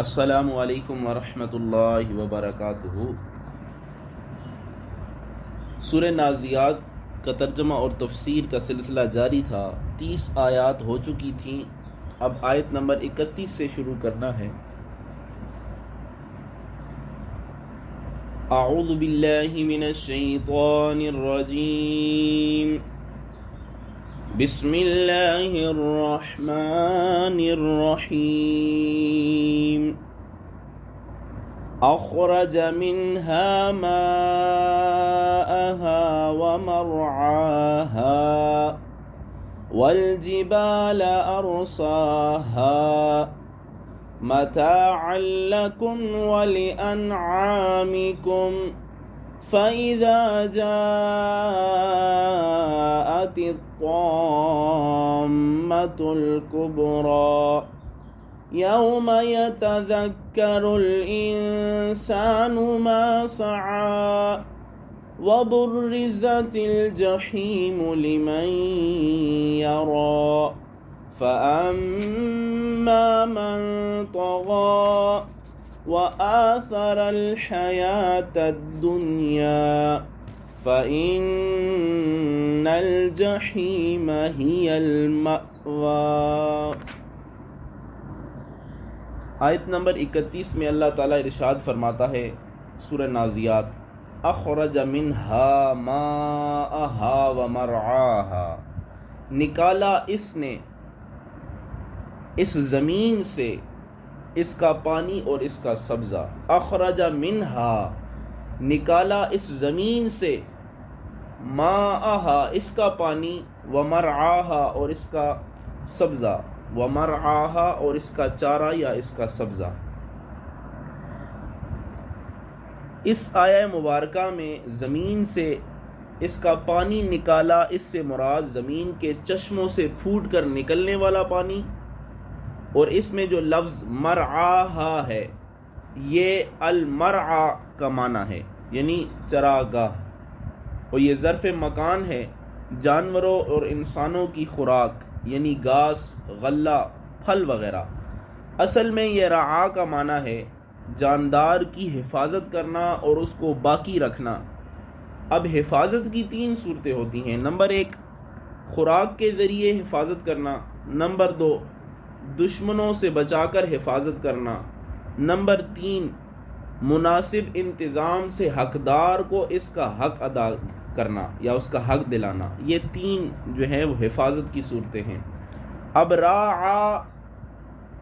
السلام علیکم ورحمۃ اللہ وبرکاتہ۔ سورہ نازعات کا ترجمہ اور تفسیر کا سلسلہ جاری تھا۔ 30 آیات ہو چکی تھیں، اب آیت نمبر 31 سے شروع کرنا ہے۔ اعوذ باللہ من الشیطان الرجیم، بسم اللہ الرحمن الرحیم۔ اخرج منها ماءها ومرعاها والجبال أرصاها متاعا لكم ولأنعامكم فإذا جاءت الطامة الكبرى يوم يتذكر الإنسان ما سعى وبرزت الجحيم لمن يرى فأما من طغى وآثر الحياة الدنيا فإن الجحيم هي المأوى۔ آیت نمبر 31 میں اللہ تعالیٰ ارشاد فرماتا ہے، سورہ نازعات، اخرج منها ماءها ومرعاها، نکالا اس نے اس زمین سے اس کا پانی اور اس کا سبزہ۔ اخرج منها، نکالا اس زمین سے، ماءها، اس کا پانی، ومرعاها، اور اس کا سبزہ، ومرعاها، اور اس کا چارہ یا اس کا سبزہ۔ اس آیہ مبارکہ میں زمین سے اس کا پانی نکالا، اس سے مراد زمین کے چشموں سے پھوٹ کر نکلنے والا پانی، اور اس میں جو لفظ مرعاها ہے یہ المرعا کا معنی ہے، یعنی چراگاہ، اور یہ ظرف مکان ہے، جانوروں اور انسانوں کی خوراک، یعنی گھاس، غلہ، پھل وغیرہ۔ اصل میں یہ رعا کا معنی ہے جاندار کی حفاظت کرنا اور اس کو باقی رکھنا۔ اب حفاظت کی 3 صورتیں ہوتی ہیں۔ نمبر 1، خوراک کے ذریعے حفاظت کرنا۔ نمبر 2، دشمنوں سے بچا کر حفاظت کرنا۔ نمبر 3، مناسب انتظام سے حقدار کو اس کا حق ادا کرنا یا اس کا حق دلانا۔ یہ 3 جو ہے وہ حفاظت کی صورتیں ہیں۔ اب راعا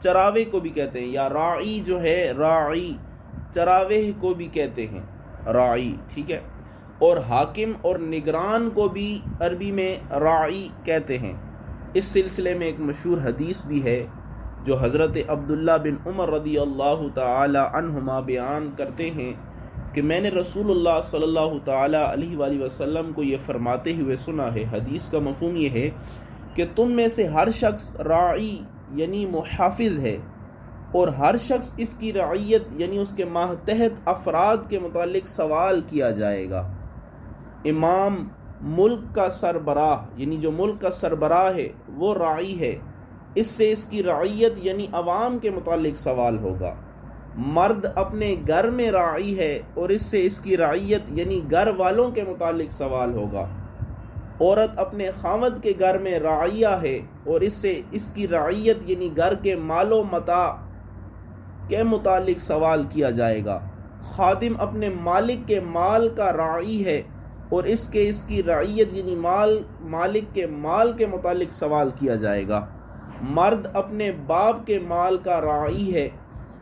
چراوے کو بھی کہتے ہیں، یا راعی جو ہے راعی چراوے کو بھی کہتے ہیں، راعی، ٹھیک ہے، اور حاکم اور نگران کو بھی عربی میں راعی کہتے ہیں۔ اس سلسلے میں ایک مشہور حدیث بھی ہے جو حضرت عبداللہ بن عمر رضی اللہ تعالی عنہما بیان کرتے ہیں کہ میں نے رسول اللہ صلی اللہ تعالی علیہ وآلہ وسلم کو یہ فرماتے ہوئے سنا ہے۔ حدیث کا مفہوم یہ ہے کہ تم میں سے ہر شخص راعی یعنی محافظ ہے، اور ہر شخص اس کی رعیت یعنی اس کے ماتحت افراد کے متعلق سوال کیا جائے گا۔ امام ملک کا سربراہ یعنی جو ملک کا سربراہ ہے وہ راعی ہے، اس سے اس کی رعیت یعنی عوام کے متعلق سوال ہوگا۔ مرد اپنے گھر میں راعی ہے اور اس سے اس کی رعیت یعنی گھر والوں کے متعلق سوال ہوگا۔ عورت اپنے خاوند کے گھر میں راعیہ ہے اور اس سے اس کی رعیت یعنی گھر کے مال و متاع کے متعلق سوال کیا جائے گا۔ خادم اپنے مالک کے مال کا راعی ہے اور اس کی رعیت یعنی مالک کے مال کے متعلق سوال کیا جائے گا۔ مرد اپنے باپ کے مال کا راعی ہے،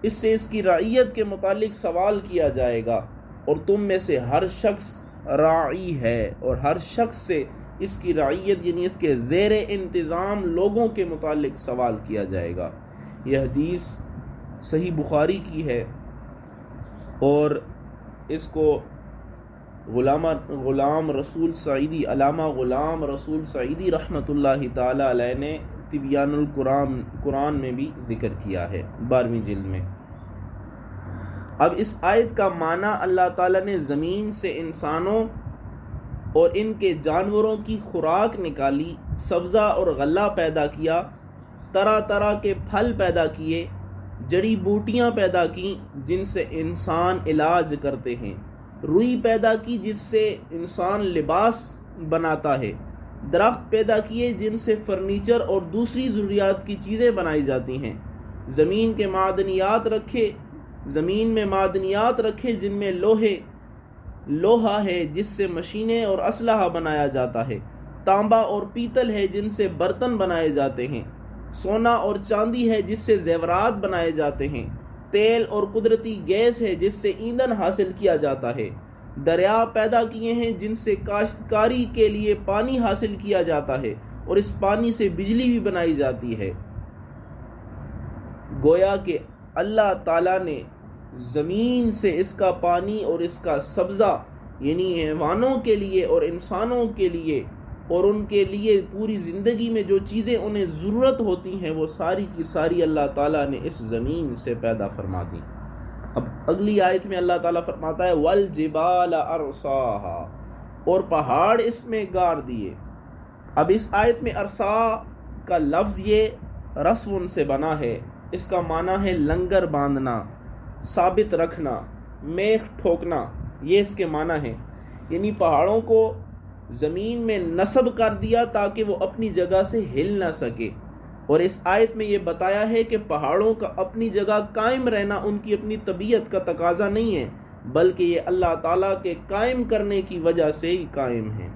اس سے اس کی رعیت کے متعلق سوال کیا جائے گا، اور تم میں سے ہر شخص راعی ہے اور ہر شخص سے اس کی رعیت یعنی اس کے زیر انتظام لوگوں کے متعلق سوال کیا جائے گا۔ یہ حدیث صحیح بخاری کی ہے، اور اس کو غلام رسول سعیدی، علامہ غلام رسول سعیدی رحمۃ اللہ تعالی علیہ نے تبیان القرآن میں بھی ذکر کیا ہے، 12ویں جلد میں۔ اب اس آیت کا معنی اللہ تعالیٰ نے زمین سے انسانوں اور ان کے جانوروں کی خوراک نکالی، سبزہ اور غلہ پیدا کیا، طرح طرح کے پھل پیدا کیے، جڑی بوٹیاں پیدا کی جن سے انسان علاج کرتے ہیں، روئی پیدا کی جس سے انسان لباس بناتا ہے، درخت پیدا کیے جن سے فرنیچر اور دوسری ضروریات کی چیزیں بنائی جاتی ہیں، زمین میں معدنیات رکھے جن میں لوہا ہے جس سے مشینیں اور اسلحہ بنایا جاتا ہے، تانبا اور پیتل ہے جن سے برتن بنائے جاتے ہیں، سونا اور چاندی ہے جس سے زیورات بنائے جاتے ہیں، تیل اور قدرتی گیس ہے جس سے ایندھن حاصل کیا جاتا ہے، دریا پیدا کیے ہیں جن سے کاشتکاری کے لیے پانی حاصل کیا جاتا ہے اور اس پانی سے بجلی بھی بنائی جاتی ہے۔ گویا کہ اللہ تعالیٰ نے زمین سے اس کا پانی اور اس کا سبزہ یعنی حیوانوں کے لیے اور انسانوں کے لیے اور ان کے لیے پوری زندگی میں جو چیزیں انہیں ضرورت ہوتی ہیں وہ ساری کی ساری اللہ تعالیٰ نے اس زمین سے پیدا فرما دی۔ اب اگلی آیت میں اللہ تعالیٰ فرماتا ہے وَالْجِبَالَ أَرْسَاهَا، اور پہاڑ اس میں گار دیے۔ اب اس آیت میں ارسا کا لفظ یہ رسون سے بنا ہے، اس کا معنی ہے لنگر باندھنا، ثابت رکھنا، میخ ٹھوکنا، یہ اس کے معنی ہے، یعنی پہاڑوں کو زمین میں نصب کر دیا تاکہ وہ اپنی جگہ سے ہل نہ سکے۔ اور اس آیت میں یہ بتایا ہے کہ پہاڑوں کا اپنی جگہ قائم رہنا ان کی اپنی طبیعت کا تقاضا نہیں ہے، بلکہ یہ اللہ تعالیٰ کے قائم کرنے کی وجہ سے ہی قائم ہے۔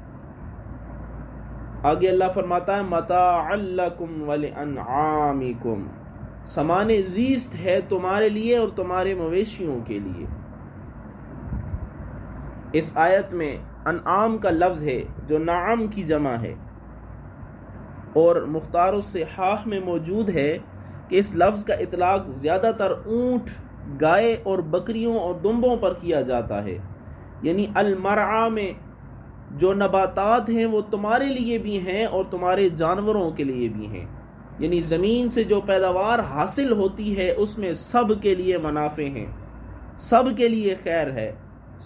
آگے اللہ فرماتا ہے متاعا لکم ولانعامکم، سامان زیست ہے تمہارے لیے اور تمہارے مویشیوں کے لیے۔ اس آیت میں انعام کا لفظ ہے جو نعم کی جمع ہے، اور مختار الصحاح میں موجود ہے کہ اس لفظ کا اطلاق زیادہ تر اونٹ، گائے اور بکریوں اور دمبوں پر کیا جاتا ہے، یعنی المرعا میں جو نباتات ہیں وہ تمہارے لیے بھی ہیں اور تمہارے جانوروں کے لیے بھی ہیں، یعنی زمین سے جو پیداوار حاصل ہوتی ہے اس میں سب کے لیے منافع ہیں، سب کے لیے خیر ہے،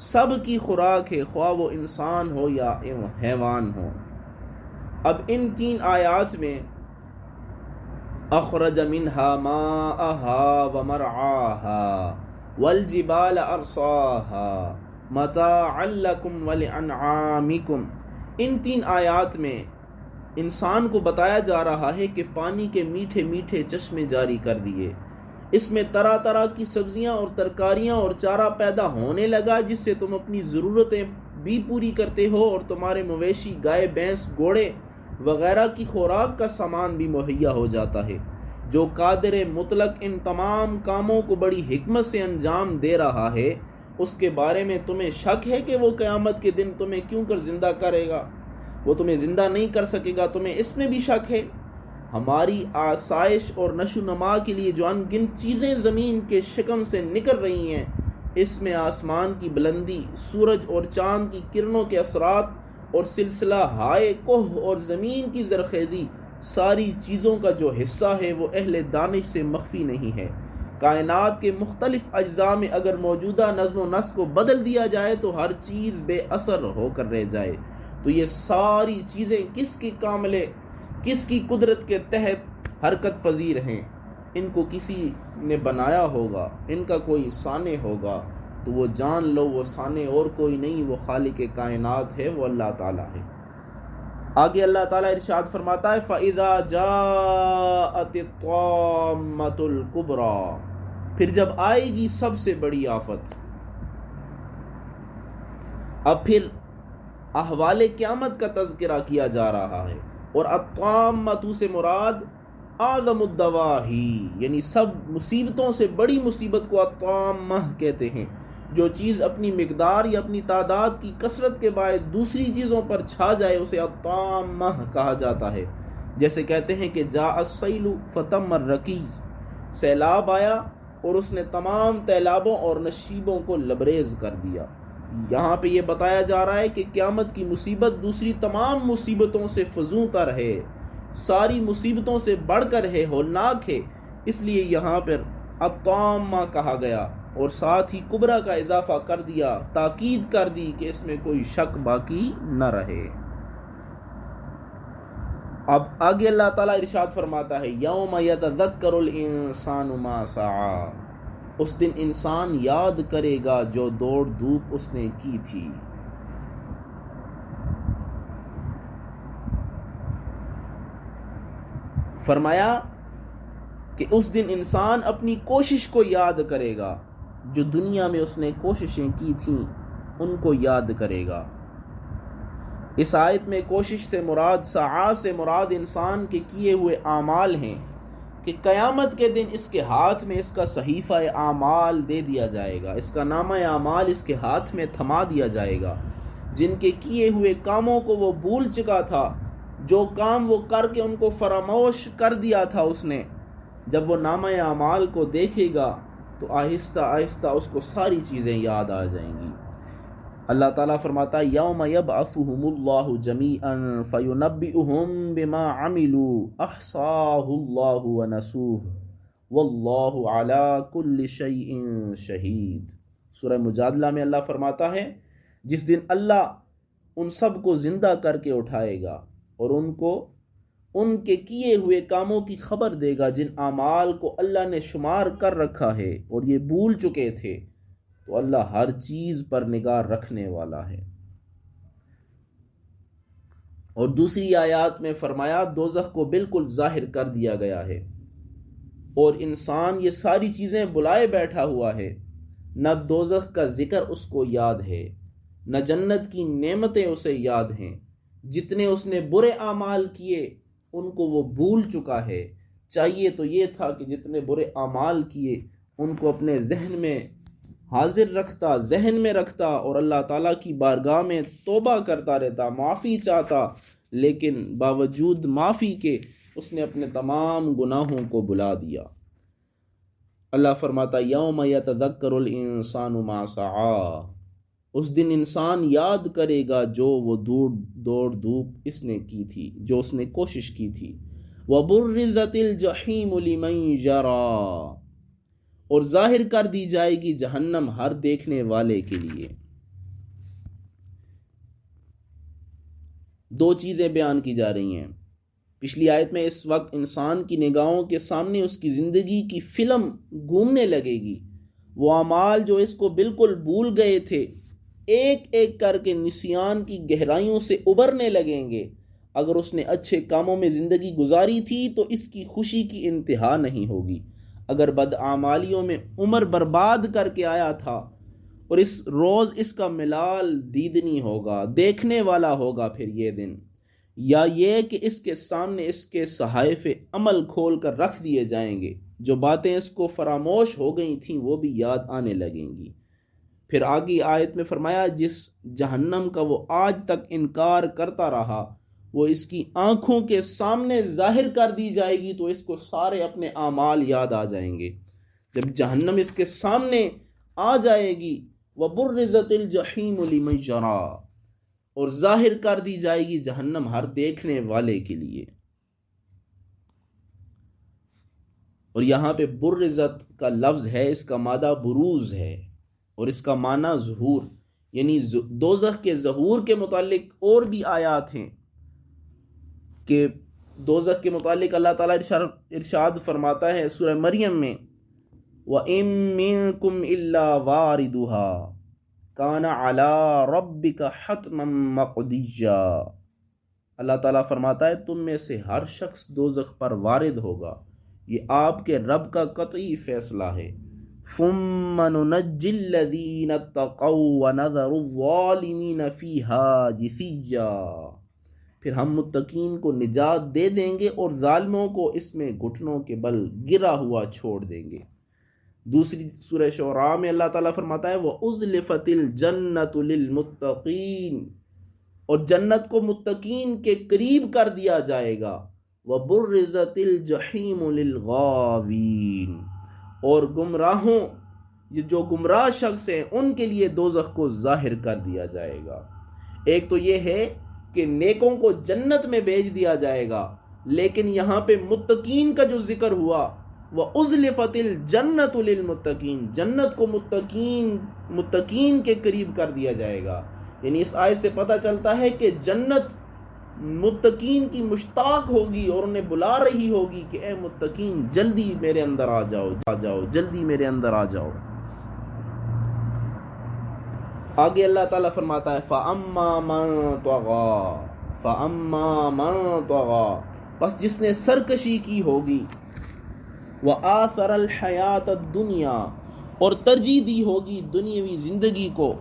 سب کی خوراک ہے، خواہ وہ انسان ہو یا حیوان ہو۔ اب ان 3 آیات میں اخرج منها ماءها ومرعاها والجبال ارصاها متاعا لکم ولانعامکم، ان 3 آیات میں انسان کو بتایا جا رہا ہے کہ پانی کے میٹھے میٹھے چشمے جاری کر دیے، اس میں طرح طرح کی سبزیاں اور ترکاریاں اور چارہ پیدا ہونے لگا جس سے تم اپنی ضرورتیں بھی پوری کرتے ہو اور تمہارے مویشی گائے بھینس گھوڑے وغیرہ کی خوراک کا سامان بھی مہیا ہو جاتا ہے۔ جو قادر مطلق ان تمام کاموں کو بڑی حکمت سے انجام دے رہا ہے، اس کے بارے میں تمہیں شک ہے کہ وہ قیامت کے دن تمہیں کیوں کر زندہ کرے گا؟ وہ تمہیں زندہ نہیں کر سکے گا، تمہیں اس میں بھی شک ہے؟ ہماری آسائش اور نشو و نما کے لیے جو ان گنت چیزیں زمین کے شکم سے نکل رہی ہیں، اس میں آسمان کی بلندی، سورج اور چاند کی کرنوں کے اثرات اور سلسلہ ہائے کوہ اور زمین کی زرخیزی، ساری چیزوں کا جو حصہ ہے وہ اہل دانش سے مخفی نہیں ہے۔ کائنات کے مختلف اجزاء میں اگر موجودہ نظم و نسق کو بدل دیا جائے تو ہر چیز بے اثر ہو کر رہ جائے، تو یہ ساری چیزیں کس کی قدرت کے تحت حرکت پذیر ہیں؟ ان کو کسی نے بنایا ہوگا، ان کا کوئی صانع ہوگا، تو وہ جان لو وہ صانع اور کوئی نہیں، وہ خالق کائنات ہے، وہ اللہ تعالیٰ ہے۔ آگے اللہ تعالیٰ ارشاد فرماتا ہے فَإِذَا جَاءَتِ الطَّامَّةُ الْكُبْرَى، پھر جب آئے گی سب سے بڑی آفت۔ اب پھر احوال قیامت کا تذکرہ کیا جا رہا ہے، اور الطامۃ سے مراد اعظم الدواہی، یعنی سب مصیبتوں سے بڑی مصیبت کو الطامہ کہتے ہیں۔ جو چیز اپنی مقدار یا اپنی تعداد کی کثرت کے باعث دوسری چیزوں پر چھا جائے اسے الطامہ کہا جاتا ہے۔ جیسے کہتے ہیں کہ جاء السیل فتم الرقی، سیلاب آیا اور اس نے تمام تیلابوں اور نشیبوں کو لبریز کر دیا۔ یہاں پہ یہ بتایا جا رہا ہے کہ قیامت کی مصیبت دوسری تمام مصیبتوں سے فزوں تر ہے، ساری مصیبتوں سے بڑھ کر ہے، ہولناک ہے، اس لیے یہاں پر الطامہ کہا گیا، اور ساتھ ہی کبرا کا اضافہ کر دیا، تاکید کر دی کہ اس میں کوئی شک باقی نہ رہے۔ اب آگے اللہ تعالیٰ ارشاد فرماتا ہے یوم یتذکر الانسان ما سعی، اس دن انسان یاد کرے گا جو دوڑ دھوپ اس نے کی تھی۔ فرمایا کہ اس دن انسان اپنی کوشش کو یاد کرے گا، جو دنیا میں اس نے کوششیں کی تھیں ان کو یاد کرے گا۔ اس آیت میں کوشش سے مراد، سعی سے مراد انسان کے کیے ہوئے اعمال ہیں کہ قیامت کے دن اس کے ہاتھ میں اس کا صحیفہ اعمال دے دیا جائے گا، اس کا نامہ اعمال اس کے ہاتھ میں تھما دیا جائے گا۔ جن کے کیے ہوئے کاموں کو وہ بھول چکا تھا، جو کام وہ کر کے ان کو فراموش کر دیا تھا اس نے، جب وہ نامہ اعمال کو دیکھے گا تو آہستہ آہستہ اس کو ساری چیزیں یاد آ جائیں گی۔ اللہ تعالیٰ فرماتا ہے یوم یبعثہم اللہ جمیعا فینبئہم بما عملوا احصاہ اللہ ونسوہ واللہ علی کل شیء شہید۔ سورہ مجادلہ میں اللہ فرماتا ہے جس دن اللہ ان سب کو زندہ کر کے اٹھائے گا اور ان کو ان کے کیے ہوئے کاموں کی خبر دے گا، جن اعمال کو اللہ نے شمار کر رکھا ہے اور یہ بھول چکے تھے، تو اللہ ہر چیز پر نگاہ رکھنے والا ہے۔ اور دوسری آیات میں فرمایا دوزخ کو بالکل ظاہر کر دیا گیا ہے اور انسان یہ ساری چیزیں بلائے بیٹھا ہوا ہے، نہ دوزخ کا ذکر اس کو یاد ہے، نہ جنت کی نعمتیں اسے یاد ہیں۔ جتنے اس نے برے اعمال کیے ان کو وہ بھول چکا ہے۔ چاہیے تو یہ تھا کہ جتنے برے اعمال کیے ان کو اپنے ذہن میں حاضر رکھتا، ذہن میں رکھتا اور اللہ تعالیٰ کی بارگاہ میں توبہ کرتا رہتا، معافی چاہتا، لیکن باوجود معافی کے اس نے اپنے تمام گناہوں کو بلا دیا۔ اللہ فرماتا یوم یتذکر الانسان ما سعی، اس دن انسان یاد کرے گا جو وہ دوڑ دھوپ اس نے کی تھی، جو اس نے کوشش کی تھی۔ وَبُرِّزَتِ الْجَحِيمُ لِمَنْ يَرَى، اور ظاہر کر دی جائے گی جہنم ہر دیکھنے والے کے لیے۔ دو چیزیں بیان کی جا رہی ہیں۔ پچھلی آیت میں اس وقت انسان کی نگاہوں کے سامنے اس کی زندگی کی فلم گھومنے لگے گی، وہ اعمال جو اس کو بالکل بھول گئے تھے ایک ایک کر کے نسیان کی گہرائیوں سے ابھرنے لگیں گے۔ اگر اس نے اچھے کاموں میں زندگی گزاری تھی تو اس کی خوشی کی انتہا نہیں ہوگی، اگر بدعمالیوں میں عمر برباد کر کے آیا تھا اور اس روز اس کا ملال دیدنی ہوگا، دیکھنے والا ہوگا پھر یہ دن، یا یہ کہ اس کے سامنے اس کے صحائف عمل کھول کر رکھ دیے جائیں گے، جو باتیں اس کو فراموش ہو گئی تھیں وہ بھی یاد آنے لگیں گی۔ پھر آگے آیت میں فرمایا جس جہنم کا وہ آج تک انکار کرتا رہا وہ اس کی آنکھوں کے سامنے ظاہر کر دی جائے گی تو اس کو سارے اپنے اعمال یاد آ جائیں گے۔ جب جہنم اس کے سامنے آ جائے گی وَبُرِّزَتِ الْجَحِيمُ لِمَنْ يَرَى، اور ظاہر کر دی جائے گی جہنم ہر دیکھنے والے کے لیے۔ اور یہاں پہ برزت کا لفظ ہے، اس کا مادہ بروز ہے اور اس کا معنی ظہور، یعنی دوزخ کے ظہور کے متعلق اور بھی آیات ہیں کہ دوزخ کے متعلق اللہ تعالیٰ ارشاد فرماتا ہے سورہ مریم میں وَإِن مِّنكُمْ إِلَّا وَارِدُهَا كَانَ عَلَىٰ رَبِّكَ حَتْمًا مَّقْضِيًّا، اللہ تعالیٰ فرماتا ہے تم میں سے ہر شخص دوزخ پر وارد ہوگا، یہ آپ کے رب کا قطعی فیصلہ ہے۔ ثُمَّ نُنَجِّي الَّذِينَ اتَّقَوْا وَنَذَرُ الظَّالِمِينَ فِيهَا جِثِيًّا، پھر ہم متقین کو نجات دے دیں گے اور ظالموں کو اس میں گھٹنوں کے بل گرا ہوا چھوڑ دیں گے۔ دوسری سورہ شعراء میں اللہ تعالیٰ فرماتا ہے وَأُزْلِفَتِ الْجَنَّةُ لِلْمُتَّقِينَ، اور جنت کو متقین کے قریب کر دیا جائے گا۔ وَبُرِّزَتِ الْجَحِيمُ لِلْغَاوِينَ، اور گمراہوں، یہ جو گمراہ شخص ہیں ان کے لیے دوزخ کو ظاہر کر دیا جائے گا۔ ایک تو یہ ہے کہ نیکوں کو جنت میں بھیج دیا جائے گا، لیکن یہاں پہ متقین کا جو ذکر ہوا وَأُزْلِفَتِ الْجَنَّةُ لِلْمُتَّقِينَ، جنت کو متقین کے قریب کر دیا جائے گا۔ یعنی اس آیت سے پتہ چلتا ہے کہ جنت متقین کی مشتاق ہوگی اور انہیں بلا رہی ہوگی کہ اے متقین جلدی میرے اندر آ جاؤ، جلدی میرے اندر آ جاؤ۔ آگے اللہ تعالیٰ فرماتا ہے فَأَمَّا مَن طَغَىٰ، فَأَمَّا مَن طَغَىٰ، پس جس نے سرکشی کی ہوگی، وَآثَرَ الْحَيَاةَ الدُّنْيَا، اور ترجیح دی ہوگی دنیاوی زندگی کو،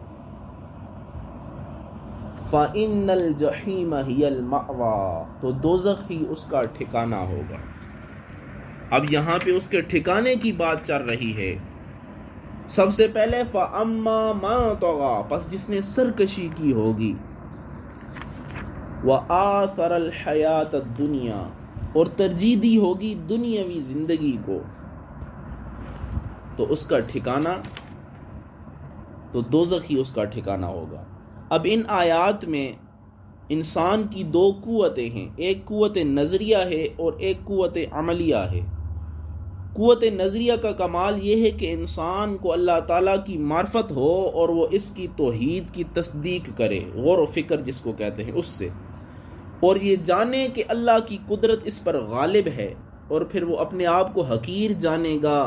فَإِنَّ الْجَحِيمَ هِيَ الْمَأْوَىٰ، تو دوزخ ہی اس کا ٹھکانہ ہوگا۔ اب یہاں پہ اس کے ٹھکانے کی بات چل رہی ہے۔ سب سے پہلے فَأَمَّا مَن طَغَىٰ، پس جس نے سرکشی کی ہوگی، وَآثَرَ الْحَيَاةَ الدُّنْيَا، اور ترجیح دی ہوگی دنیاوی زندگی کو، تو اس کا ٹھکانہ تو دوزخ ہی اس کا ٹھکانہ ہوگا۔ اب ان آیات میں انسان کی دو قوتیں ہیں، ایک قوت نظریہ ہے اور ایک قوت عملیہ ہے۔ قوت نظریہ کا کمال یہ ہے کہ انسان کو اللہ تعالیٰ کی معرفت ہو اور وہ اس کی توحید کی تصدیق کرے، غور و فکر جس کو کہتے ہیں اس سے، اور یہ جانے کہ اللہ کی قدرت اس پر غالب ہے، اور پھر وہ اپنے آپ کو حقیر جانے گا،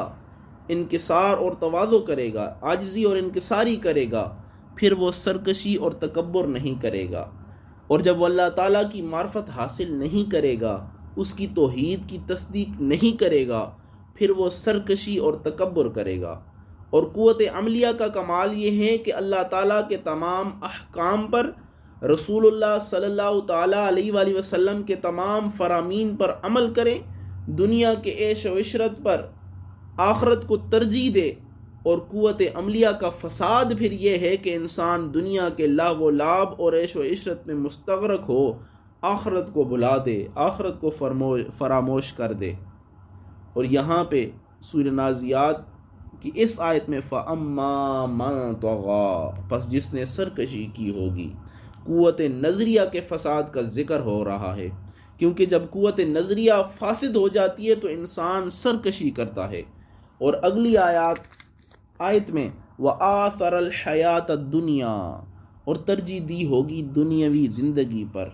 انکسار اور تواضع کرے گا، عاجزی اور انکساری کرے گا، پھر وہ سرکشی اور تکبر نہیں کرے گا۔ اور جب وہ اللہ تعالیٰ کی معرفت حاصل نہیں کرے گا، اس کی توحید کی تصدیق نہیں کرے گا، پھر وہ سرکشی اور تکبر کرے گا۔ اور قوت عملیہ کا کمال یہ ہے کہ اللہ تعالیٰ کے تمام احکام پر، رسول اللہ صلی اللہ تعالیٰ علیہ وآلہ وسلم کے تمام فرامین پر عمل کرے، دنیا کے عیش و عشرت پر آخرت کو ترجیح دے۔ اور قوت عملیہ کا فساد پھر یہ ہے کہ انسان دنیا کے لہو و لعب اور عیش و عشرت میں مستغرق ہو، آخرت کو بھلا دے، آخرت کو فراموش کر دے۔ اور یہاں پہ سورہ نازعات کی اس آیت میں فَأَمَّا مَن طَغَىٰ، پس جس نے سرکشی کی ہوگی، قوت نظریہ کے فساد کا ذکر ہو رہا ہے، کیونکہ جب قوت نظریہ فاسد ہو جاتی ہے تو انسان سرکشی کرتا ہے۔ اور اگلی آیت میں وَآثَرَ الْحَيَاةَ الدُّنْيَا، اور ترجیح دی ہوگی دنیاوی زندگی پر۔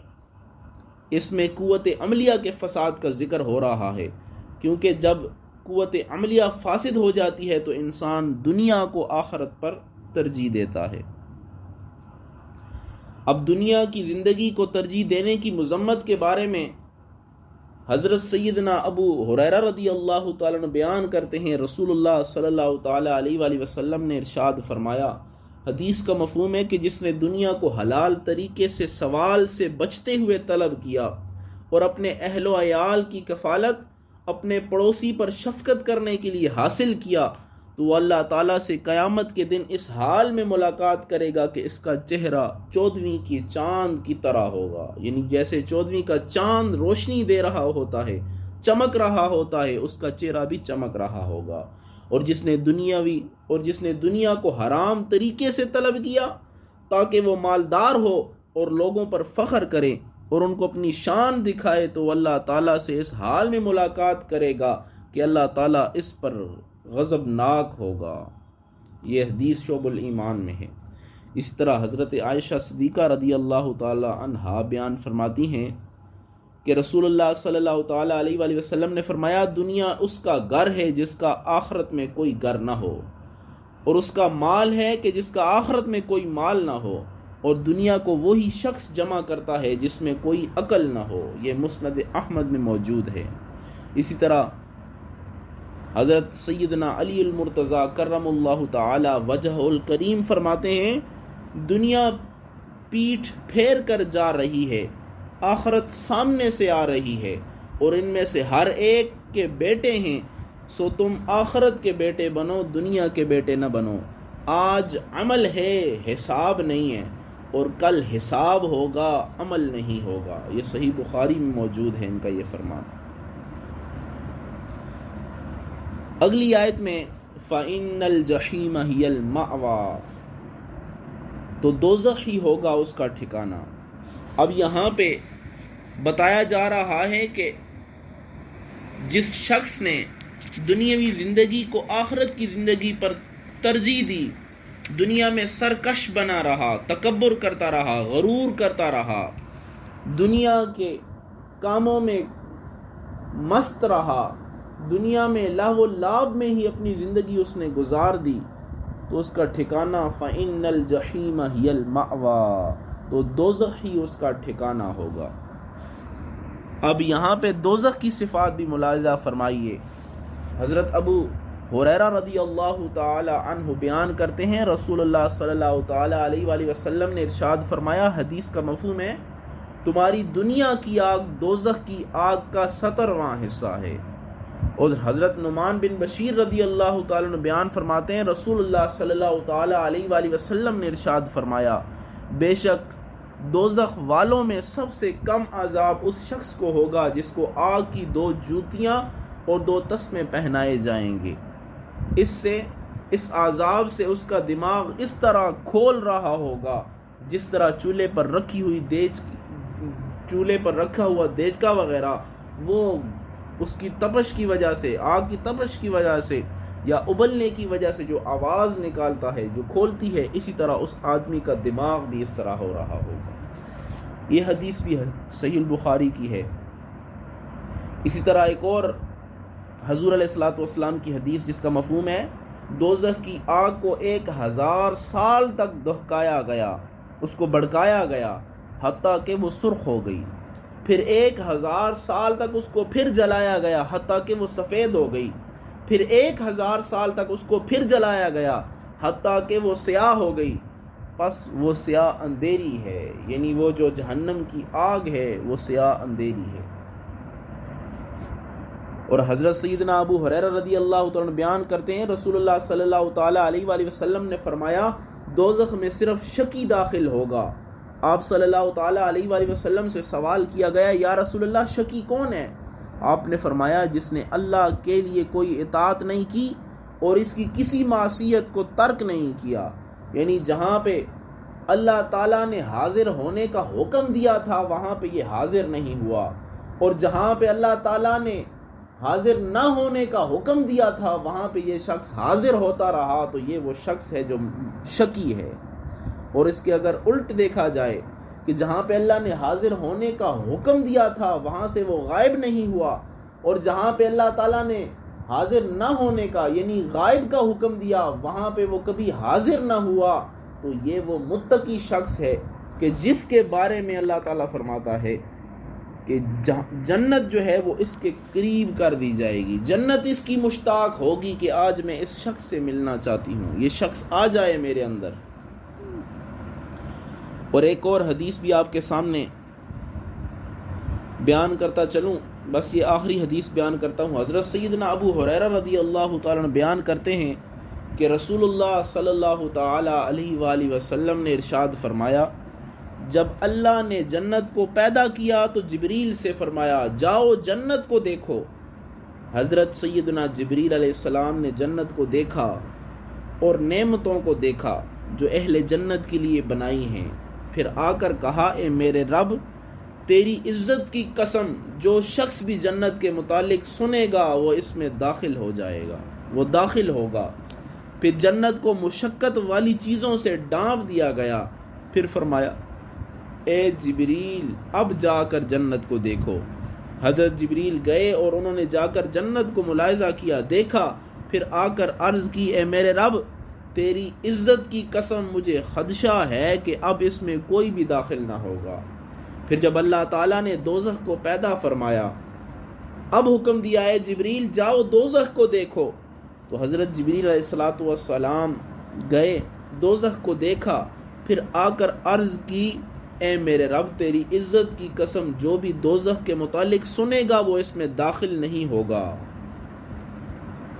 اس میں قوت عملیہ کے فساد کا ذکر ہو رہا ہے، کیونکہ جب قوت عملیہ فاسد ہو جاتی ہے تو انسان دنیا کو آخرت پر ترجیح دیتا ہے۔ اب دنیا کی زندگی کو ترجیح دینے کی مذمت کے بارے میں حضرت سیدنا ابو ہریرہ رضی اللہ تعالیٰ عنہ بیان کرتے ہیں، رسول اللہ صلی اللہ تعالیٰ علیہ وآلہ وسلم نے ارشاد فرمایا، حدیث کا مفہوم ہے کہ جس نے دنیا کو حلال طریقے سے سوال سے بچتے ہوئے طلب کیا اور اپنے اہل و عیال کی کفالت اپنے پڑوسی پر شفقت کرنے کے لیے حاصل کیا، تو وہ اللہ تعالیٰ سے قیامت کے دن اس حال میں ملاقات کرے گا کہ اس کا چہرہ 14ویں کی چاند کی طرح ہوگا، یعنی جیسے 14ویں کا چاند روشنی دے رہا ہوتا ہے، چمک رہا ہوتا ہے، اس کا چہرہ بھی چمک رہا ہوگا۔ اور جس نے دنیا کو حرام طریقے سے طلب کیا تاکہ وہ مالدار ہو اور لوگوں پر فخر کرے اور ان کو اپنی شان دکھائے، تو اللہ تعالیٰ سے اس حال میں ملاقات کرے گا کہ اللہ تعالیٰ اس پر غضبناک ہوگا۔ یہ حدیث شعب الایمان میں ہے۔ اس طرح حضرت عائشہ صدیقہ رضی اللہ تعالی عنہا بیان فرماتی ہیں کہ رسول اللہ صلی اللہ تعالی علیہ وآلہ وسلم نے فرمایا، دنیا اس کا گھر ہے جس کا آخرت میں کوئی گھر نہ ہو، اور اس کا مال ہے کہ جس کا آخرت میں کوئی مال نہ ہو، اور دنیا کو وہی شخص جمع کرتا ہے جس میں کوئی عقل نہ ہو۔ یہ مسند احمد میں موجود ہے۔ اسی طرح حضرت سیدنا علی المرتضیٰ کرم اللہ تعالی وجہ الکریم فرماتے ہیں، دنیا پیٹھ پھیر کر جا رہی ہے، آخرت سامنے سے آ رہی ہے، اور ان میں سے ہر ایک کے بیٹے ہیں، سو تم آخرت کے بیٹے بنو، دنیا کے بیٹے نہ بنو۔ آج عمل ہے، حساب نہیں ہے، اور کل حساب ہوگا، عمل نہیں ہوگا۔ یہ صحیح بخاری میں موجود ہے ان کا یہ فرمان۔ اگلی آیت میں فَإِنَّ الْجَحِيمَ هِيَ الْمَأْوَىٰ، تو دوزخ ہی ہوگا اس کا ٹھکانہ۔ اب یہاں پہ بتایا جا رہا ہے کہ جس شخص نے دنیاوی زندگی کو آخرت کی زندگی پر ترجیح دی، دنیا میں سرکش بنا رہا، تکبر کرتا رہا، غرور کرتا رہا، دنیا کے کاموں میں مست رہا، دنیا میں لہو و لعب میں ہی اپنی زندگی اس نے گزار دی، تو اس کا ٹھکانہ فَإِنَّ الْجَحِيمَ هِيَ الْمَأْوَى، تو دوزخ ہی اس کا ٹھکانہ ہوگا۔ اب یہاں پہ دوزخ کی صفات بھی ملاحظہ فرمائیے۔ حضرت ابو ہریرہ رضی اللہ تعالی عنہ بیان کرتے ہیں، رسول اللہ صلی اللہ تعالی علیہ وآلہ وسلم نے ارشاد فرمایا، حدیث کا مفہوم ہے تمہاری دنیا کی آگ دوزخ کی آگ کا 17واں حصہ ہے۔ اور حضرت نعمان بن بشیر رضی اللہ تعالیٰ عنہ بیان فرماتے ہیں، رسول اللہ صلی اللہ تعالی علیہ وآلہ وسلم نے ارشاد فرمایا، بے شک دوزخ والوں میں سب سے کم عذاب اس شخص کو ہوگا جس کو آگ کی 2 جوتیاں اور 2 تسمے پہنائے جائیں گے۔ اس عذاب سے اس کا دماغ اس طرح کھول رہا ہوگا جس طرح چولہے پر رکھا ہوا دیچکا وغیرہ وہ اس کی تپش کی وجہ سے، آگ کی تپش کی وجہ سے یا ابلنے کی وجہ سے جو آواز نکالتا ہے، جو کھولتی ہے، اسی طرح اس آدمی کا دماغ بھی اس طرح ہو رہا ہوگا۔ یہ حدیث بھی صحیح البخاری کی ہے۔ اسی طرح ایک اور حضور علیہ الصلوۃ والسلام کی حدیث جس کا مفہوم ہے، دوزخ کی آگ کو 1000 سال تک دہکایا گیا، اس کو بھڑکایا گیا حتیٰ کہ وہ سرخ ہو گئی، پھر 1000 سال تک اس کو پھر جلایا گیا حتیٰ کہ وہ سفید ہو گئی، پھر 1000 سال تک اس کو پھر جلایا گیا حتیٰ کہ وہ سیاہ ہو گئی، پس وہ سیاہ اندھیری ہے، یعنی وہ جو جہنم کی آگ ہے وہ سیاہ اندھیری ہے۔ اور حضرت سیدنا ابو ہریرہ رضی اللہ تعالیٰ عنہ بیان کرتے ہیں، رسول اللہ صلی اللہ تعالی علیہ وآلہ وسلم نے فرمایا، دوزخ میں صرف شقی داخل ہوگا۔ آپ صلی اللہ تعالی علیہ وآلہ وسلم سے سوال کیا گیا، یا رسول اللہ شقی کون ہے؟ آپ نے فرمایا، جس نے اللہ کے لیے کوئی اطاعت نہیں کی اور اس کی کسی معصیت کو ترک نہیں کیا، یعنی جہاں پہ اللہ تعالیٰ نے حاضر ہونے کا حکم دیا تھا وہاں پہ یہ حاضر نہیں ہوا، اور جہاں پہ اللہ تعالیٰ نے حاضر نہ ہونے کا حکم دیا تھا وہاں پہ یہ شخص حاضر ہوتا رہا، تو یہ وہ شخص ہے جو شقی ہے۔ اور اس کے اگر الٹ دیکھا جائے کہ جہاں پہ اللہ نے حاضر ہونے کا حکم دیا تھا وہاں سے وہ غائب نہیں ہوا، اور جہاں پہ اللہ تعالیٰ نے حاضر نہ ہونے کا یعنی غائب کا حکم دیا وہاں پہ وہ کبھی حاضر نہ ہوا، تو یہ وہ متقی شخص ہے کہ جس کے بارے میں اللہ تعالیٰ فرماتا ہے کہ جنت جو ہے وہ اس کے قریب کر دی جائے گی، جنت اس کی مشتاق ہوگی کہ آج میں اس شخص سے ملنا چاہتی ہوں، یہ شخص آ جائے میرے اندر۔ اور ایک اور حدیث بھی آپ کے سامنے بیان کرتا چلوں، بس یہ آخری حدیث بیان کرتا ہوں۔ حضرت سیدنا ابو ہریرہ رضی اللہ تعالیٰ عنہ بیان کرتے ہیں کہ رسول اللہ صلی اللہ تعالی علیہ وآلہ وسلم نے ارشاد فرمایا، جب اللہ نے جنت کو پیدا کیا تو جبریل سے فرمایا، جاؤ جنت کو دیکھو۔ حضرت سیدنا جبریل علیہ السلام نے جنت کو دیکھا اور نعمتوں کو دیکھا جو اہل جنت کے لیے بنائی ہیں، پھر آ کر کہا، اے میرے رب، تیری عزت کی قسم، جو شخص بھی جنت کے متعلق سنے گا وہ اس میں داخل ہو جائے گا، وہ داخل ہوگا۔ پھر جنت کو مشقت والی چیزوں سے ڈانپ دیا گیا، پھر فرمایا، اے جبریل، اب جا کر جنت کو دیکھو۔ حضرت جبریل گئے اور انہوں نے جا کر جنت کو ملاحظہ کیا، دیکھا، پھر آ کر عرض کی، اے میرے رب، تیری عزت کی قسم، مجھے خدشہ ہے کہ اب اس میں کوئی بھی داخل نہ ہوگا۔ پھر جب اللہ تعالیٰ نے دوزخ کو پیدا فرمایا، اب حکم دیا ہے جبریل جاؤ دوزخ کو دیکھو، تو حضرت جبریل علیہ السلام گئے، دوزخ کو دیکھا، پھر آ کر عرض کی، اے میرے رب، تیری عزت کی قسم، جو بھی دوزخ کے متعلق سنے گا وہ اس میں داخل نہیں ہوگا۔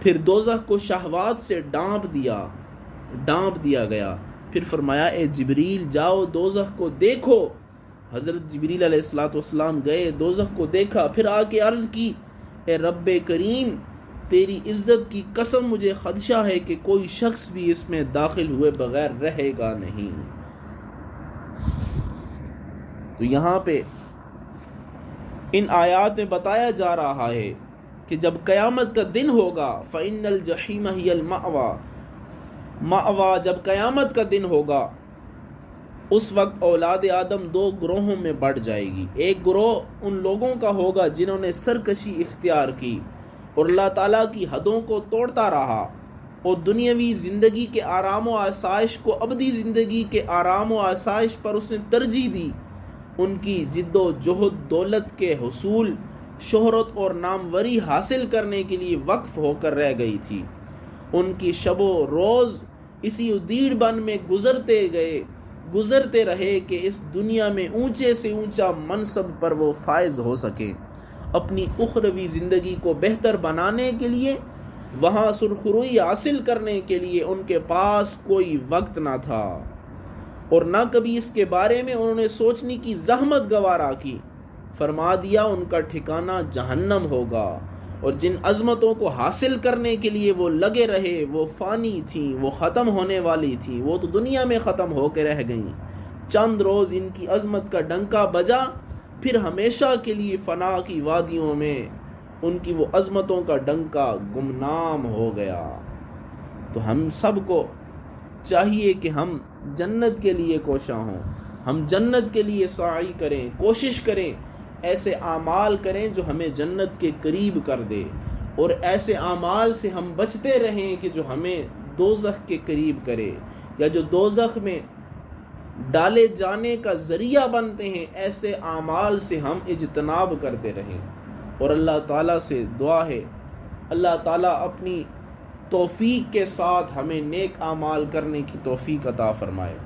پھر دوزخ کو شہوات سے ڈانپ دیا گیا، پھر فرمایا، اے جبریل جاؤ دوزخ کو دیکھو۔ حضرت جبریل علیہ السلام گئے، دوزخ کو دیکھا، پھر آ کے عرض کی، اے رب کریم، تیری عزت کی قسم، مجھے خدشہ ہے کہ کوئی شخص بھی اس میں داخل ہوئے بغیر رہے گا نہیں۔ تو یہاں پہ ان آیات میں بتایا جا رہا ہے کہ جب قیامت کا دن ہوگا، فَإِنَّ الْجَحِيمَ هِيَ الْمَأْوَى، جب قیامت کا دن ہوگا اس وقت اولاد آدم دو گروہوں میں بڑھ جائے گی. ایک گروہ ان لوگوں کا ہوگا جنہوں نے سرکشی اختیار کی اور اللہ تعالیٰ کی حدوں کو توڑتا رہا اور دنیاوی زندگی کے آرام و آسائش کو ابدی زندگی کے آرام و آسائش پر اس نے ترجیح دی. ان کی جد و جہد دولت کے حصول، شہرت اور ناموری حاصل کرنے کے لیے وقف ہو کر رہ گئی تھی. ان کی شب و روز اسی ادیڑ بن میں گزرتے رہے کہ اس دنیا میں اونچے سے اونچا منصب پر وہ فائز ہو سکے. اپنی اخروی زندگی کو بہتر بنانے کے لیے، وہاں سرخروئی حاصل کرنے کے لیے ان کے پاس کوئی وقت نہ تھا اور نہ کبھی اس کے بارے میں انہوں نے سوچنے کی زحمت گوارا کی. فرما دیا ان کا ٹھکانہ جہنم ہوگا، اور جن عظمتوں کو حاصل کرنے کے لیے وہ لگے رہے وہ فانی تھیں، وہ ختم ہونے والی تھیں، وہ تو دنیا میں ختم ہو کے رہ گئیں. چند روز ان کی عظمت کا ڈنکا بجا، پھر ہمیشہ کے لیے فنا کی وادیوں میں ان کی وہ عظمتوں کا ڈنکا گمنام ہو گیا. تو ہم سب کو چاہیے کہ ہم جنت کے لیے کوشاں ہوں، ہم جنت کے لیے سعی کریں، کوشش کریں، ایسے اعمال کریں جو ہمیں جنت کے قریب کر دے، اور ایسے اعمال سے ہم بچتے رہیں کہ جو ہمیں دوزخ کے قریب کرے یا جو دوزخ میں ڈالے جانے کا ذریعہ بنتے ہیں. ایسے اعمال سے ہم اجتناب کرتے رہیں. اور اللہ تعالیٰ سے دعا ہے اللہ تعالیٰ اپنی توفیق کے ساتھ ہمیں نیک اعمال کرنے کی توفیق عطا فرمائے.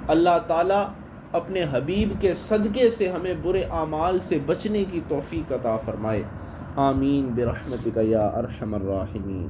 اللہ تعالیٰ اپنے حبیب کے صدقے سے ہمیں برے اعمال سے بچنے کی توفیق عطا فرمائے. آمین برحمتک یا ارحم الراحمین.